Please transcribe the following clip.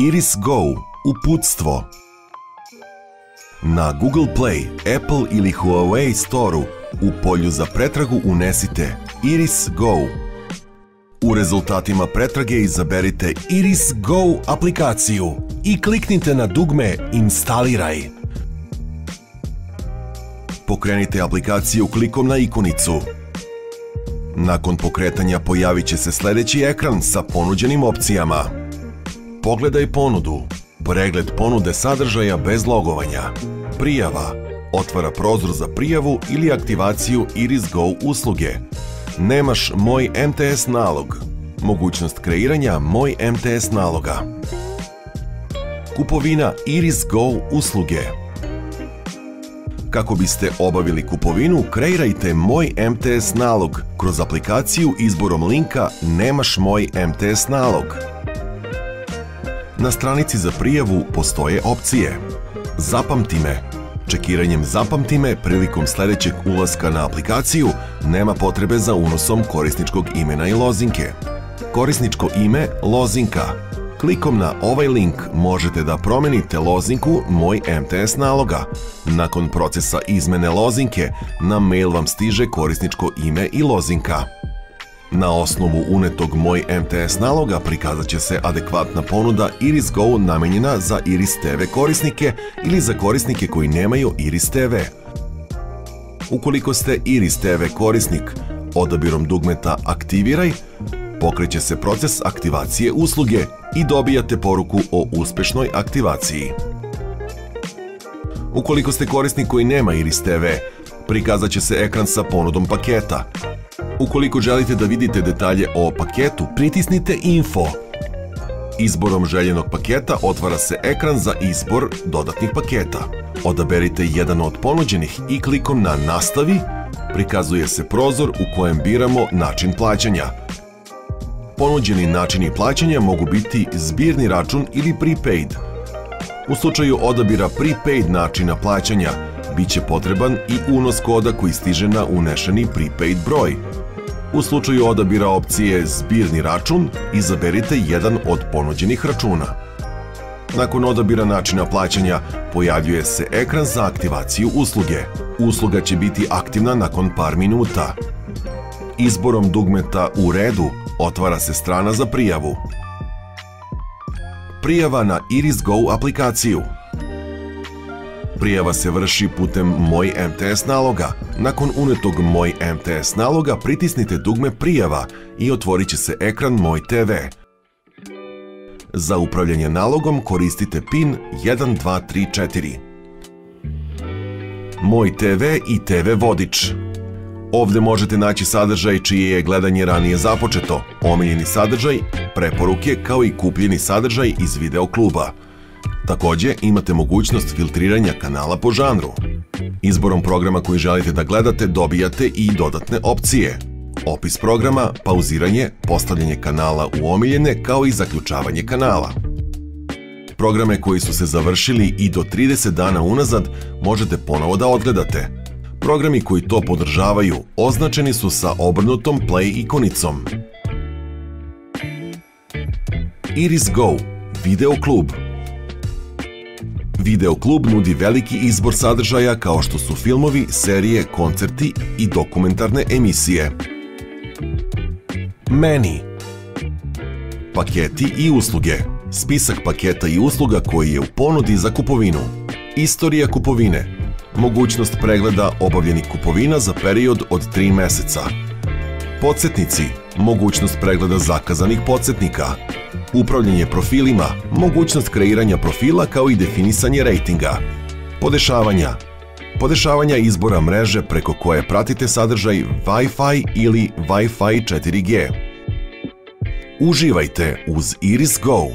Iris Go uputstvo. Na Google Play, Apple ili Huawei Store-u u polju za pretragu unesite Iris Go. U rezultatima pretrage izaberite Iris Go aplikaciju i kliknite na dugme Instaliraj. Pokrenite aplikaciju klikom na ikonicu. Nakon pokretanja pojavit će se sledeći ekran sa ponuđenim opcijama. Pogledaj ponudu, pregled ponude sadržaja bez logovanja, prijava, otvara prozor za prijavu ili aktivaciju Iris Go usluge, nemaš Moj MTS nalog, mogućnost kreiranja Moj MTS naloga, kupovina Iris Go usluge. Kako biste obavili kupovinu, kreirajte Moj MTS nalog kroz aplikaciju izborom linka Nemaš Moj MTS nalog. Na stranici za prijavu postoje opcije. Zapamti me. Čekiranjem Zapamti me prilikom sledećeg ulaska na aplikaciju nema potrebe za unosom korisničkog imena i lozinke. Korisničko ime, lozinka. Klikom na ovaj link možete da promenite lozinku Moj MTS naloga. Nakon procesa izmene lozinke, na mail vam stiže korisničko ime i lozinka. Na osnovu unetog Moj MTS naloga prikazat će se adekvatna ponuda Iris Go namenjena za Iris TV korisnike ili za korisnike koji nemaju Iris TV. Ukoliko ste Iris TV korisnik, odabirom dugmeta Aktiviraj, pokreće se proces aktivacije usluge i dobijate poruku o uspešnoj aktivaciji. Ukoliko ste korisnik koji nema Iris TV, prikazat će se ekran sa ponudom paketa. Ukoliko želite da vidite detalje o paketu, pritisnite Info. Izborom željenog paketa otvara se ekran za izbor dodatnih paketa. Odaberite jedan od ponuđenih i klikom na Nastavi prikazuje se prozor u kojem biramo način plaćanja. Ponuđeni načini plaćanja mogu biti zbirni račun ili prepaid. U slučaju odabira prepaid načina plaćanja, biće potreban i unos koda koji stiže na unešeni prepaid broj. U slučaju odabira opcije zbirni račun, izaberite jedan od ponuđenih računa. Nakon odabira načina plaćanja, pojavljuje se ekran za aktivaciju usluge. Usluga će biti aktivna nakon par minuta. Izborom dugmeta U redu otvara se strana za prijavu. Prijava na Iris Go aplikaciju. Prijava se vrši putem Moj MTS naloga. Nakon unetog Moj MTS naloga pritisnite dugme Prijava i otvorit će se ekran Moj TV. Za upravljanje nalogom koristite PIN 1234. Moj TV i TV vodič. Ovde možete naći sadržaj čije je gledanje ranije započeto, omiljeni sadržaj, preporuke kao i kupljeni sadržaj iz video kluba. Takođe, imate mogućnost filtriranja kanala po žanru. Izborom programa koji želite da gledate dobijate i dodatne opcije. Opis programa, pauziranje, postavljanje kanala u omiljene kao i zaključavanje kanala. Programe koji su se završili i do 30 dana unazad možete ponovo da odgledate. Programi koji to podržavaju označeni su sa obrnutom play ikonicom. Iris Go, video klub. Video klub nudi veliki izbor sadržaja kao što su filmovi, serije, koncerti i dokumentarne emisije. Meni. Paketi i usluge. Spisak paketa i usluga koji je u ponudi za kupovinu. Istorija kupovine. Mogućnost pregleda obavljenih kupovina za period od 3 meseca. Podsjetnici. Mogućnost pregleda zakazanih podsjetnika. Upravljanje profilima, mogućnost kreiranja profila kao i definisanje rejtinga. Podešavanja. Podešavanja izbora mreže preko koje pratite sadržaj Wi-Fi ili Wi-Fi 4G. Uživajte uz Iris Go.